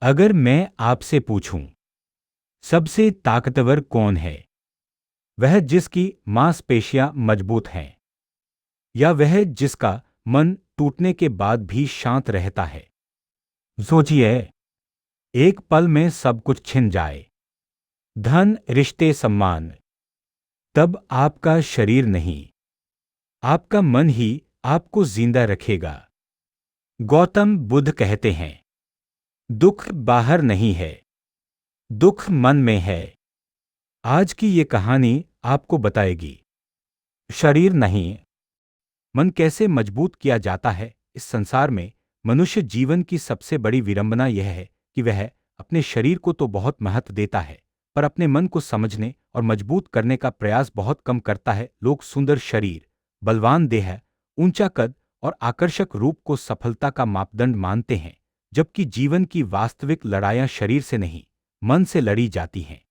अगर मैं आपसे पूछूं, सबसे ताकतवर कौन है? वह जिसकी मांसपेशियां मजबूत हैं, या वह जिसका मन टूटने के बाद भी शांत रहता है? सोचिए, एक पल में सब कुछ छिन जाए, धन, रिश्ते, सम्मान, तब आपका शरीर नहीं, आपका मन ही आपको जिंदा रखेगा। गौतम बुद्ध कहते हैं, दुख बाहर नहीं है, दुख मन में है। आज की ये कहानी आपको बताएगी, शरीर नहीं, मन कैसे मजबूत किया जाता है। इस संसार में मनुष्य जीवन की सबसे बड़ी विडंबना यह है कि वह अपने शरीर को तो बहुत महत्व देता है, पर अपने मन को समझने और मजबूत करने का प्रयास बहुत कम करता है। लोग सुंदर शरीर, बलवान देह, ऊंचा कद और आकर्षक रूप को सफलता का मापदंड मानते हैं, जबकि जीवन की वास्तविक लड़ाइयां शरीर से नहीं, मन से लड़ी जाती हैं।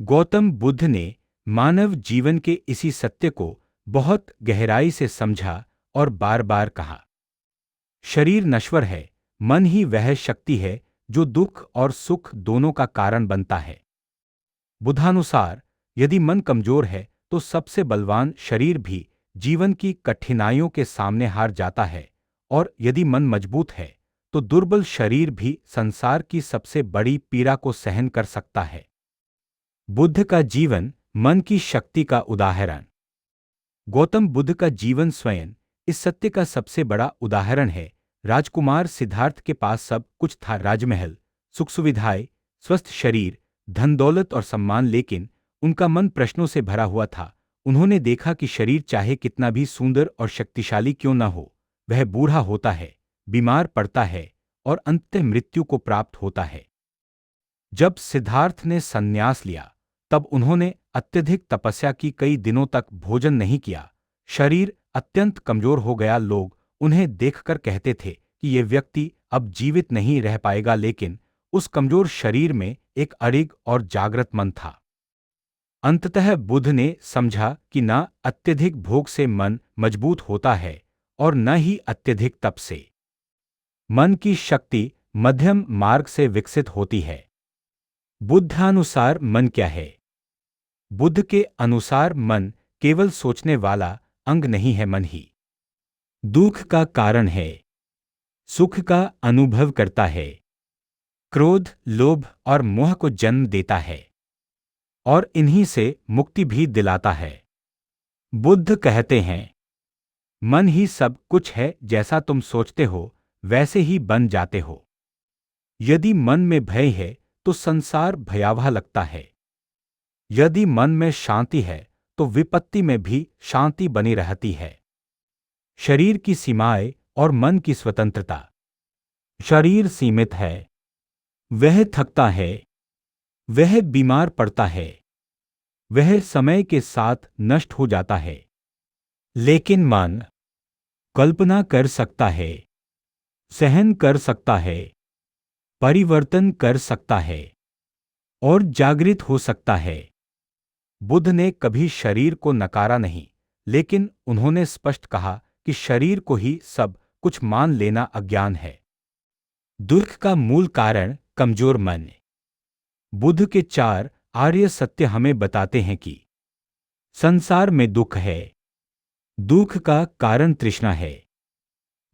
गौतम बुद्ध ने मानव जीवन के इसी सत्य को बहुत गहराई से समझा और बार बार कहा, शरीर नश्वर है, मन ही वह शक्ति है जो दुख और सुख दोनों का कारण बनता है। बुद्धानुसार, यदि मन कमजोर है तो सबसे बलवान शरीर भी जीवन की कठिनाइयों के सामने हार जाता है, और यदि मन मजबूत है तो दुर्बल शरीर भी संसार की सबसे बड़ी पीड़ा को सहन कर सकता है। बुद्ध का जीवन मन की शक्ति का उदाहरण। गौतम बुद्ध का जीवन स्वयं इस सत्य का सबसे बड़ा उदाहरण है। राजकुमार सिद्धार्थ के पास सब कुछ था, राजमहल, सुख सुविधाएं, स्वस्थ शरीर, धन दौलत और सम्मान, लेकिन उनका मन प्रश्नों से भरा हुआ था। उन्होंने देखा कि शरीर चाहे कितना भी सुंदर और शक्तिशाली क्यों न हो, वह बूढ़ा होता है, बीमार पड़ता है और अंततः मृत्यु को प्राप्त होता है। जब सिद्धार्थ ने संन्यास लिया, तब उन्होंने अत्यधिक तपस्या की, कई दिनों तक भोजन नहीं किया। शरीर अत्यंत कमजोर हो गया। लोग उन्हें देखकर कहते थे कि ये व्यक्ति अब जीवित नहीं रह पाएगा, लेकिन उस कमजोर शरीर में एक अड़िग और जागृत मन था। अंततः बुद्ध ने समझा कि न अत्यधिक भोग से मन मजबूत होता है और न ही अत्यधिक तप से। मन की शक्ति मध्यम मार्ग से विकसित होती है। बुद्धानुसार मन क्या है? बुद्ध के अनुसार मन केवल सोचने वाला अंग नहीं है, मन ही दुख का कारण है, सुख का अनुभव करता है, क्रोध, लोभ और मोह को जन्म देता है, और इन्हीं से मुक्ति भी दिलाता है। बुद्ध कहते हैं, मन ही सब कुछ है, जैसा तुम सोचते हो वैसे ही बन जाते हो। यदि मन में भय है तो संसार भयावह लगता है। यदि मन में शांति है तो विपत्ति में भी शांति बनी रहती है। शरीर की सीमाएं और मन की स्वतंत्रता। शरीर सीमित है, वह थकता है, वह बीमार पड़ता है, वह समय के साथ नष्ट हो जाता है, लेकिन मन कल्पना कर सकता है, सहन कर सकता है, परिवर्तन कर सकता है और जागृत हो सकता है। बुद्ध ने कभी शरीर को नकारा नहीं, लेकिन उन्होंने स्पष्ट कहा कि शरीर को ही सब कुछ मान लेना अज्ञान है। दुख का मूल कारण कमजोर मन। बुद्ध के 4 आर्य सत्य हमें बताते हैं कि संसार में दुख है, दुख का कारण तृष्णा है,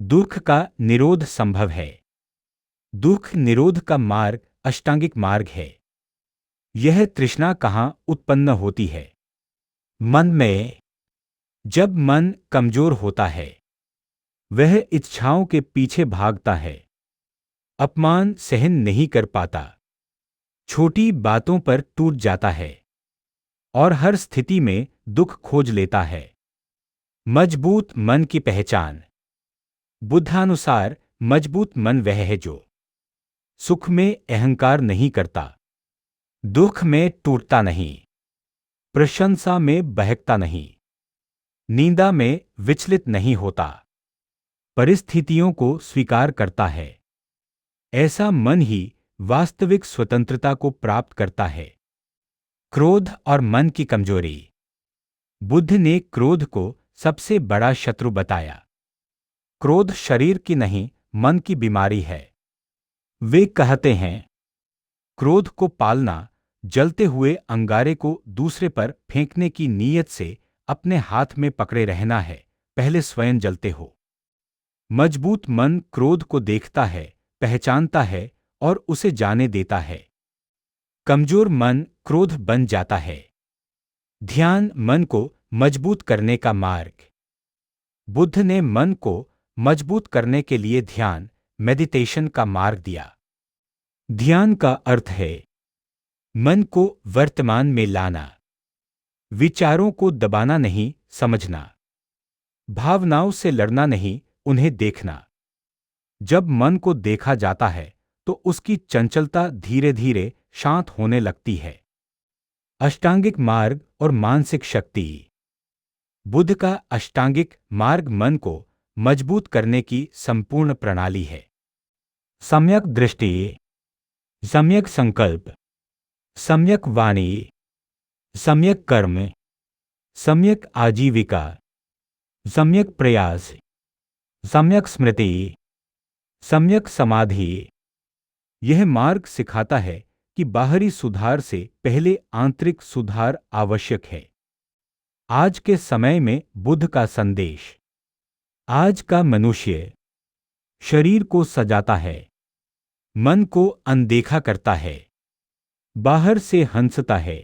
दुख का निरोध संभव है, दुख निरोध का मार्ग अष्टांगिक मार्ग है। यह तृष्णा कहाँ उत्पन्न होती है? मन में। जब मन कमजोर होता है, वह इच्छाओं के पीछे भागता है, अपमान सहन नहीं कर पाता, छोटी बातों पर टूट जाता है और हर स्थिति में दुख खोज लेता है। मजबूत मन की पहचान। बुद्धानुसार मजबूत मन वह है जो सुख में अहंकार नहीं करता, दुख में टूटता नहीं, प्रशंसा में बहकता नहीं, निंदा में विचलित नहीं होता, परिस्थितियों को स्वीकार करता है। ऐसा मन ही वास्तविक स्वतंत्रता को प्राप्त करता है। क्रोध और मन की कमजोरी। बुद्ध ने क्रोध को सबसे बड़ा शत्रु बताया। क्रोध शरीर की नहीं, मन की बीमारी है। वे कहते हैं, क्रोध को पालना, जलते हुए अंगारे को दूसरे पर फेंकने की नीयत से अपने हाथ में पकड़े रहना है, पहले स्वयं जलते हो। मजबूत मन क्रोध को देखता है, पहचानता है और उसे जाने देता है। कमजोर मन क्रोध बन जाता है। ध्यान मन को मजबूत करने का मार्ग। बुद्ध ने मन को मजबूत करने के लिए ध्यान, मेडिटेशन का मार्ग दिया। ध्यान का अर्थ है मन को वर्तमान में लाना, विचारों को दबाना नहीं, समझना, भावनाओं से लड़ना नहीं, उन्हें देखना। जब मन को देखा जाता है तो उसकी चंचलता धीरे धीरे शांत होने लगती है। अष्टांगिक मार्ग और मानसिक शक्ति। बुद्ध का अष्टांगिक मार्ग मन को मजबूत करने की संपूर्ण प्रणाली है। सम्यक दृष्टि, सम्यक संकल्प, सम्यक वाणी, सम्यक कर्म, सम्यक आजीविका, सम्यक प्रयास, सम्यक स्मृति, सम्यक समाधि। यह मार्ग सिखाता है कि बाहरी सुधार से पहले आंतरिक सुधार आवश्यक है। आज के समय में बुद्ध का संदेश। आज का मनुष्य शरीर को सजाता है, मन को अनदेखा करता है, बाहर से हंसता है,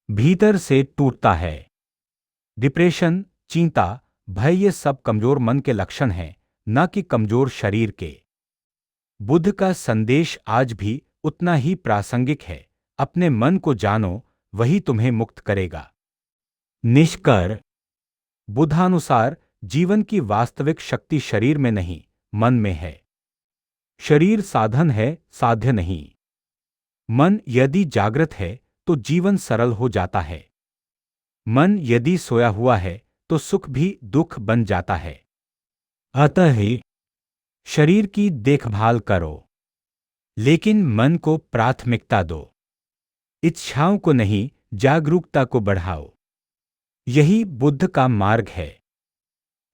भीतर से टूटता है। डिप्रेशन, चिंता, भय ये सब कमजोर मन के लक्षण हैं, न कि कमजोर शरीर के। बुद्ध का संदेश आज भी उतना ही प्रासंगिक है। अपने मन को जानो, वही तुम्हें मुक्त करेगा। निष्कर्ष। बुद्धानुसार जीवन की वास्तविक शक्ति शरीर में नहीं, मन में है। शरीर साधन है, साध्य नहीं। मन यदि जागृत है तो जीवन सरल हो जाता है। मन यदि सोया हुआ है तो सुख भी दुख बन जाता है। अतः ही शरीर की देखभाल करो, लेकिन मन को प्राथमिकता दो। इच्छाओं को नहीं, जागरूकता को बढ़ाओ। यही बुद्ध का मार्ग है।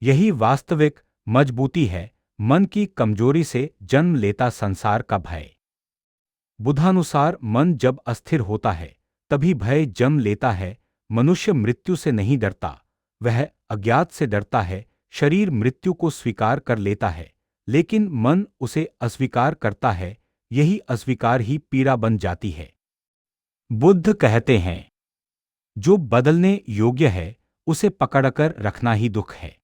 यही वास्तविक मजबूती है। मन की कमजोरी से जन्म लेता संसार का भय। बुद्धानुसार मन जब अस्थिर होता है तभी भय जन्म लेता है। मनुष्य मृत्यु से नहीं डरता, वह अज्ञात से डरता है। शरीर मृत्यु को स्वीकार कर लेता है, लेकिन मन उसे अस्वीकार करता है। यही अस्वीकार ही पीड़ा बन जाती है। बुद्ध कहते हैं, जो बदलने योग्य है उसे पकड़कर रखना ही दुख है।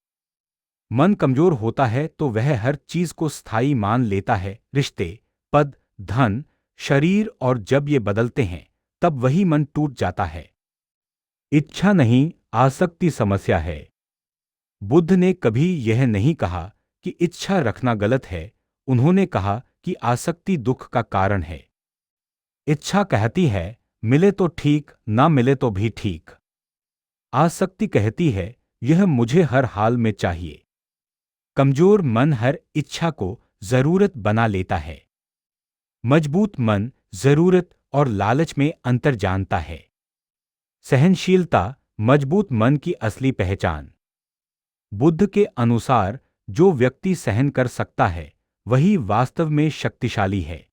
मन कमजोर होता है तो वह हर चीज को स्थायी मान लेता है, रिश्ते, पद, धन, शरीर, और जब ये बदलते हैं तब वही मन टूट जाता है। इच्छा नहीं, आसक्ति समस्या है। बुद्ध ने कभी यह नहीं कहा कि इच्छा रखना गलत है, उन्होंने कहा कि आसक्ति दुख का कारण है। इच्छा कहती है मिले तो ठीक, ना मिले तो भी ठीक। आसक्ति कहती है यह मुझे हर हाल में चाहिए। कमजोर मन हर इच्छा को जरूरत बना लेता है। मजबूत मन जरूरत और लालच में अंतर जानता है। सहनशीलता मजबूत मन की असली पहचान। बुद्ध के अनुसार जो व्यक्ति सहन कर सकता है वही वास्तव में शक्तिशाली है।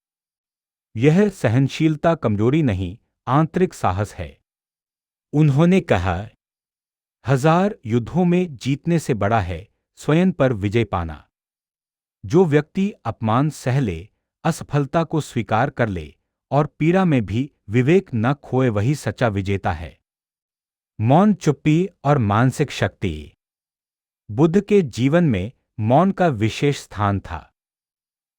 यह सहनशीलता कमजोरी नहीं, आंतरिक साहस है। उन्होंने कहा, 1000 युद्धों में जीतने से बड़ा है स्वयं पर विजय पाना। जो व्यक्ति अपमान सह ले, असफलता को स्वीकार कर ले और पीड़ा में भी विवेक न खोए, वही सच्चा विजेता है। मौन, चुप्पी और मानसिक शक्ति। बुद्ध के जीवन में मौन का विशेष स्थान था।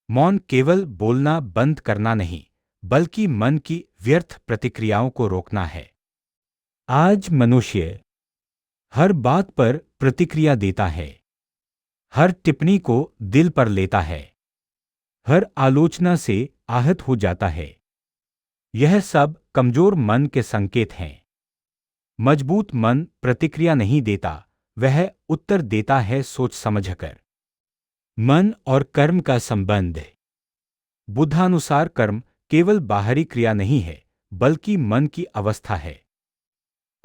मौन केवल बोलना बंद करना नहीं, बल्कि मन की व्यर्थ प्रतिक्रियाओं को रोकना है। आज मनुष्य हर बात पर प्रतिक्रिया देता है, हर टिप्पणी को दिल पर लेता है, हर आलोचना से आहत हो जाता है। यह सब कमजोर मन के संकेत हैं। मजबूत मन प्रतिक्रिया नहीं देता, वह उत्तर देता है सोच समझकर। मन और कर्म का संबंध। बुद्धानुसार कर्म केवल बाहरी क्रिया नहीं है, बल्कि मन की अवस्था है।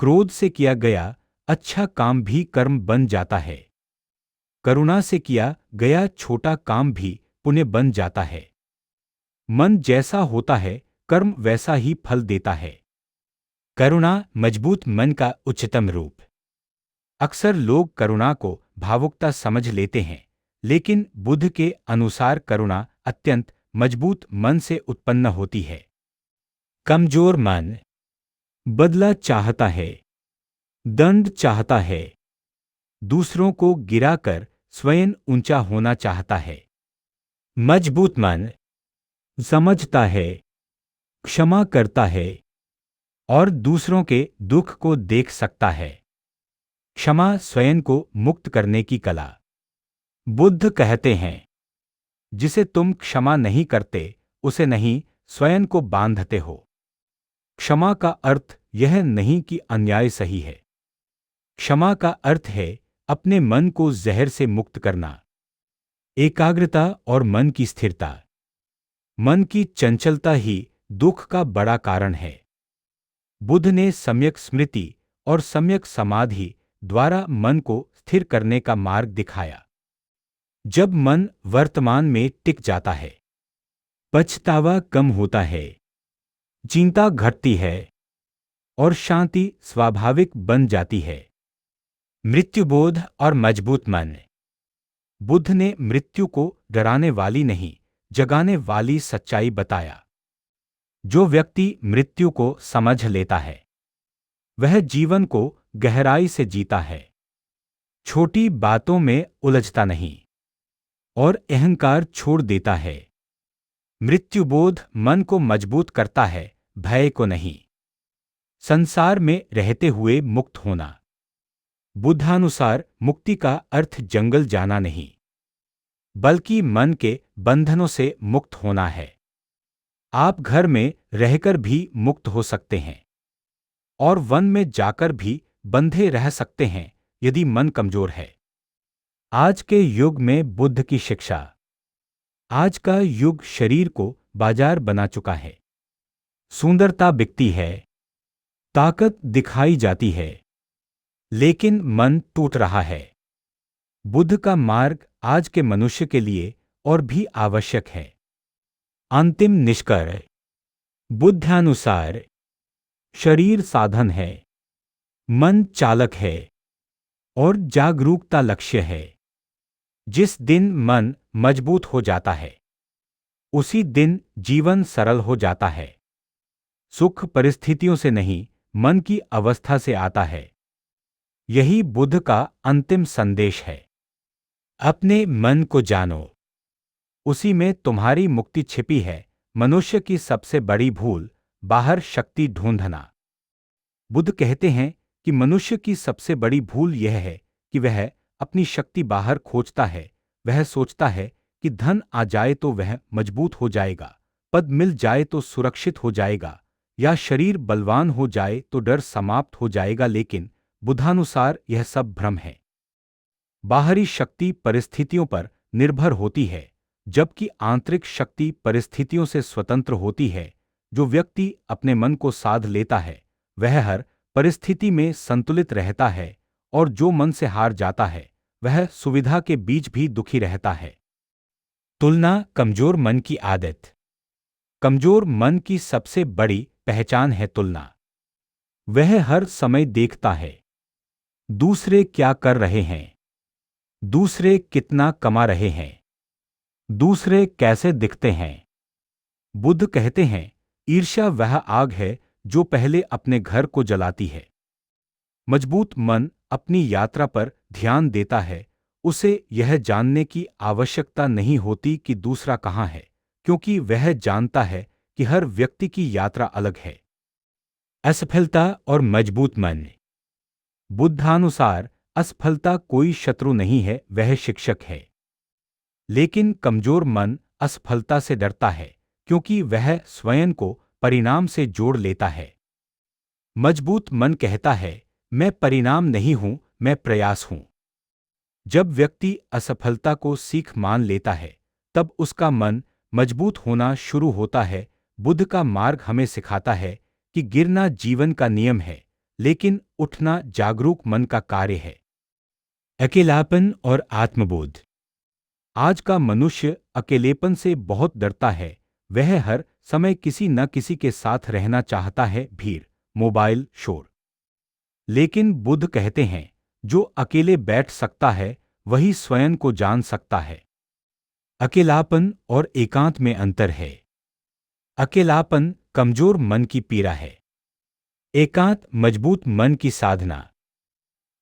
क्रोध से किया गया अच्छा काम भी कर्म बन जाता है। करुणा से किया गया छोटा काम भी पुण्य बन जाता है। मन जैसा होता है, कर्म वैसा ही फल देता है। करुणा मजबूत मन का उच्चतम रूप। अक्सर लोग करुणा को भावुकता समझ लेते हैं, लेकिन बुद्ध के अनुसार करुणा अत्यंत मजबूत मन से उत्पन्न होती है। कमजोर मन बदला चाहता है, दंड चाहता है, दूसरों को गिराकर स्वयं ऊंचा होना चाहता है। मजबूत मन समझता है, क्षमा करता है और दूसरों के दुख को देख सकता है। क्षमा स्वयं को मुक्त करने की कला। बुद्ध कहते हैं, जिसे तुम क्षमा नहीं करते उसे नहीं स्वयं को बांधते हो। क्षमा का अर्थ यह नहीं कि अन्याय सही है। क्षमा का अर्थ है अपने मन को जहर से मुक्त करना। एकाग्रता और मन की स्थिरता। मन की चंचलता ही दुख का बड़ा कारण है। बुद्ध ने सम्यक स्मृति और सम्यक समाधि द्वारा मन को स्थिर करने का मार्ग दिखाया। जब मन वर्तमान में टिक जाता है, पछतावा कम होता है, चिंता घटती है और शांति स्वाभाविक बन जाती है। मृत्युबोध और मजबूत मन। बुद्ध ने मृत्यु को डराने वाली नहीं, जगाने वाली सच्चाई बताया। जो व्यक्ति मृत्यु को समझ लेता है, वह जीवन को गहराई से जीता है, छोटी बातों में उलझता नहीं और अहंकार छोड़ देता है। मृत्युबोध मन को मजबूत करता है, भय को नहीं। संसार में रहते हुए मुक्त होना। बुद्धानुसार मुक्ति का अर्थ जंगल जाना नहीं, बल्कि मन के बंधनों से मुक्त होना है। आप घर में रहकर भी मुक्त हो सकते हैं और वन में जाकर भी बंधे रह सकते हैं यदि मन कमजोर है। आज के युग में बुद्ध की शिक्षा। आज का युग शरीर को बाजार बना चुका है। सुंदरता बिकती है, ताकत दिखाई जाती है, लेकिन मन टूट रहा है। बुद्ध का मार्ग आज के मनुष्य के लिए और भी आवश्यक है। अंतिम निष्कर्ष। बुद्धानुसार शरीर साधन है, मन चालक है और जागरूकता लक्ष्य है। जिस दिन मन मजबूत हो जाता है, उसी दिन जीवन सरल हो जाता है। सुख परिस्थितियों से नहीं, मन की अवस्था से आता है। यही बुद्ध का अंतिम संदेश है। अपने मन को जानो, उसी में तुम्हारी मुक्ति छिपी है। मनुष्य की सबसे बड़ी भूल बाहर शक्ति ढूंढना। बुद्ध कहते हैं कि मनुष्य की सबसे बड़ी भूल यह है कि वह अपनी शक्ति बाहर खोजता है। वह सोचता है कि धन आ जाए तो वह मजबूत हो जाएगा, पद मिल जाए तो सुरक्षित हो जाएगा, या शरीर बलवान हो जाए तो डर समाप्त हो जाएगा। लेकिन बुद्धानुसार यह सब भ्रम है। बाहरी शक्ति परिस्थितियों पर निर्भर होती है, जबकि आंतरिक शक्ति परिस्थितियों से स्वतंत्र होती है। जो व्यक्ति अपने मन को साध लेता है, वह हर परिस्थिति में संतुलित रहता है, और जो मन से हार जाता है, वह सुविधा के बीच भी दुखी रहता है। तुलना कमजोर मन की आदत। कमजोर मन की सबसे बड़ी पहचान है तुलना। वह हर समय देखता है, दूसरे क्या कर रहे हैं, दूसरे कितना कमा रहे हैं, दूसरे कैसे दिखते हैं। बुद्ध कहते हैं, ईर्ष्या वह आग है जो पहले अपने घर को जलाती है। मजबूत मन अपनी यात्रा पर ध्यान देता है। उसे यह जानने की आवश्यकता नहीं होती कि दूसरा कहाँ है, क्योंकि वह जानता है कि हर व्यक्ति की यात्रा अलग है। असफलता और मजबूत मन। बुद्धानुसार असफलता कोई शत्रु नहीं है, वह शिक्षक है। लेकिन कमजोर मन असफलता से डरता है, क्योंकि वह स्वयं को परिणाम से जोड़ लेता है। मजबूत मन कहता है, मैं परिणाम नहीं हूं, मैं प्रयास हूं। जब व्यक्ति असफलता को सीख मान लेता है, तब उसका मन मजबूत होना शुरू होता है। बुद्ध का मार्ग हमें सिखाता है कि गिरना जीवन का नियम है, लेकिन उठना जागरूक मन का कार्य है। अकेलापन और आत्मबोध। आज का मनुष्य अकेलेपन से बहुत डरता है। वह हर समय किसी न किसी के साथ रहना चाहता है, भीड़, मोबाइल, शोर। लेकिन बुद्ध कहते हैं, जो अकेले बैठ सकता है वही स्वयं को जान सकता है। अकेलापन और एकांत में अंतर है। अकेलापन कमजोर मन की पीड़ा है। एकांत मजबूत मन की साधना।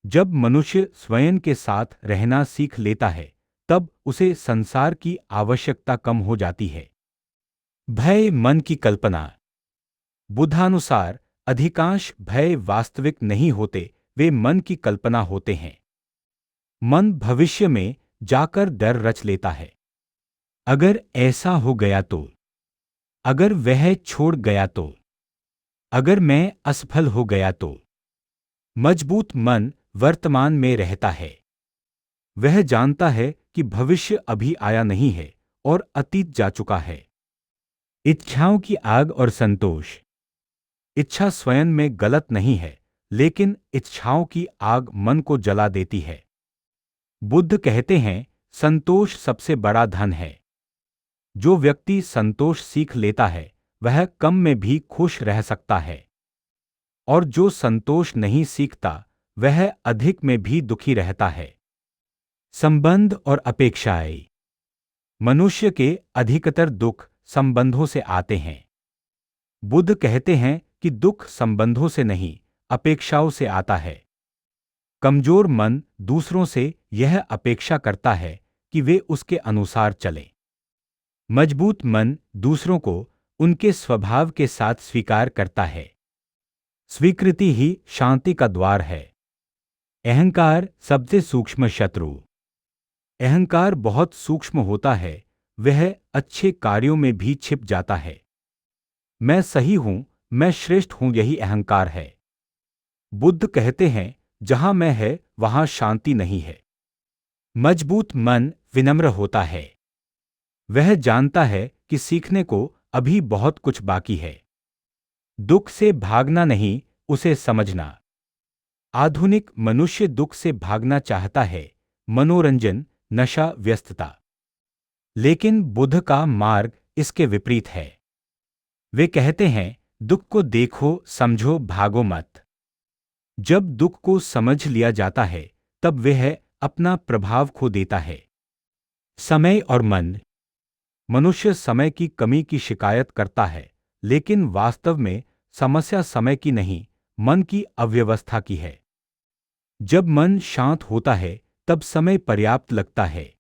जब मनुष्य स्वयं के साथ रहना सीख लेता है, तब उसे संसार की आवश्यकता कम हो जाती है। भय मन की कल्पना। बुद्धानुसार अधिकांश भय वास्तविक नहीं होते, वे मन की कल्पना होते हैं। मन भविष्य में जाकर डर रच लेता है। अगर ऐसा हो गया तो, अगर वह छोड़ गया तो, अगर मैं असफल हो गया तो। मजबूत मन वर्तमान में रहता है। वह जानता है कि भविष्य अभी आया नहीं है और अतीत जा चुका है। इच्छाओं की आग और संतोष। इच्छा स्वयं में गलत नहीं है, लेकिन इच्छाओं की आग मन को जला देती है। बुद्ध कहते हैं, संतोष सबसे बड़ा धन है। जो व्यक्ति संतोष सीख लेता है, वह कम में भी खुश रह सकता है। और जो संतोष नहीं सीखता, वह अधिक में भी दुखी रहता है। संबंध और अपेक्षाएं। मनुष्य के अधिकतर दुख संबंधों से आते हैं। बुद्ध कहते हैं कि दुख संबंधों से नहीं, अपेक्षाओं से आता है। कमजोर मन दूसरों से यह अपेक्षा करता है कि वे उसके अनुसार चलें। मजबूत मन दूसरों को उनके स्वभाव के साथ स्वीकार करता है। स्वीकृति ही शांति का द्वार है। अहंकार सबसे सूक्ष्म शत्रु। अहंकार बहुत सूक्ष्म होता है, वह अच्छे कार्यों में भी छिप जाता है। मैं सही हूं, मैं श्रेष्ठ हूं, यही अहंकार है। बुद्ध कहते हैं, जहां मैं है वहां शांति नहीं है। मजबूत मन विनम्र होता है। वह जानता है कि सीखने को अभी बहुत कुछ बाकी है। दुख से भागना नहीं, उसे समझना। आधुनिक मनुष्य दुख से भागना चाहता है, मनोरंजन, नशा, व्यस्तता। लेकिन बुद्ध का मार्ग इसके विपरीत है। वे कहते हैं, दुख को देखो, समझो, भागो मत। जब दुख को समझ लिया जाता है, तब वह अपना प्रभाव खो देता है। समय और मन। मनुष्य समय की कमी की शिकायत करता है, लेकिन वास्तव में समस्या समय की नहीं, मन की अव्यवस्था की है। जब मन शांत होता है, तब समय पर्याप्त लगता है।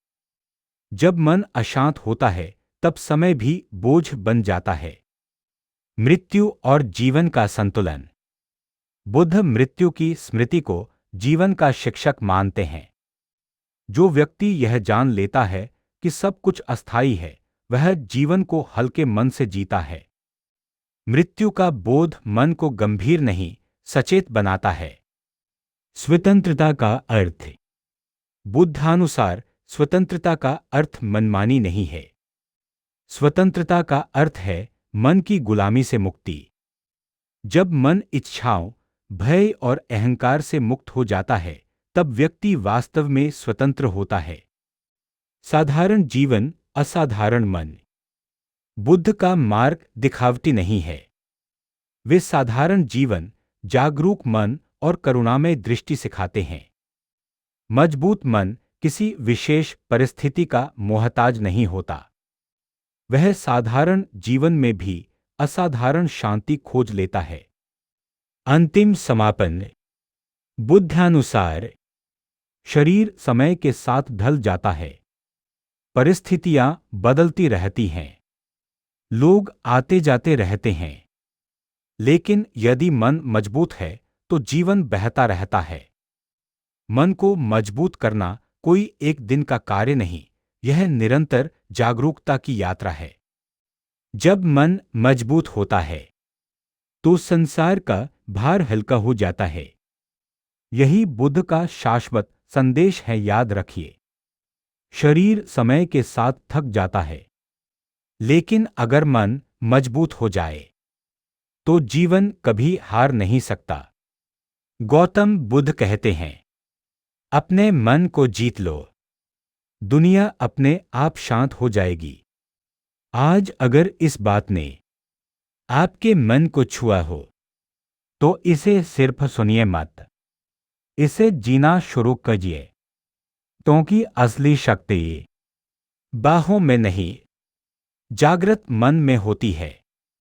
जब मन अशांत होता है, तब समय भी बोझ बन जाता है। मृत्यु और जीवन का संतुलन। बुद्ध मृत्यु की स्मृति को जीवन का शिक्षक मानते हैं। जो व्यक्ति यह जान लेता है कि सब कुछ अस्थायी है, वह जीवन को हल्के मन से जीता है। मृत्यु का बोध मन को गंभीर नहीं, सचेत बनाता है। स्वतंत्रता का अर्थ। बुद्धानुसार स्वतंत्रता का अर्थ मनमानी नहीं है। स्वतंत्रता का अर्थ है मन की गुलामी से मुक्ति। जब मन इच्छाओं, भय और अहंकार से मुक्त हो जाता है, तब व्यक्ति वास्तव में स्वतंत्र होता है। साधारण जीवन, असाधारण मन। बुद्ध का मार्ग दिखावटी नहीं है। वे साधारण जीवन, जागरूक मन और करुणामय दृष्टि सिखाते हैं। मजबूत मन किसी विशेष परिस्थिति का मोहताज नहीं होता। वह साधारण जीवन में भी असाधारण शांति खोज लेता है। अंतिम समापन। बुद्धानुसार शरीर समय के साथ ढल जाता है। परिस्थितियां बदलती रहती हैं। लोग आते जाते रहते हैं। लेकिन यदि मन मजबूत है, तो जीवन बहता रहता है। मन को मजबूत करना कोई एक दिन का कार्य नहीं, यह निरंतर जागरूकता की यात्रा है। जब मन मजबूत होता है, तो संसार का भार हल्का हो जाता है। यही बुद्ध का शाश्वत संदेश है, याद रखिए। शरीर समय के साथ थक जाता है, लेकिन अगर मन मजबूत हो जाए, तो जीवन कभी हार नहीं सकता। गौतम बुद्ध कहते हैं, अपने मन को जीत लो, दुनिया अपने आप शांत हो जाएगी। आज अगर इस बात ने आपके मन को छुआ हो तो इसे सिर्फ सुनिए मत, इसे जीना शुरू कीजिए, क्योंकि असली शक्ति बाहों में नहीं, जागृत मन में होती है।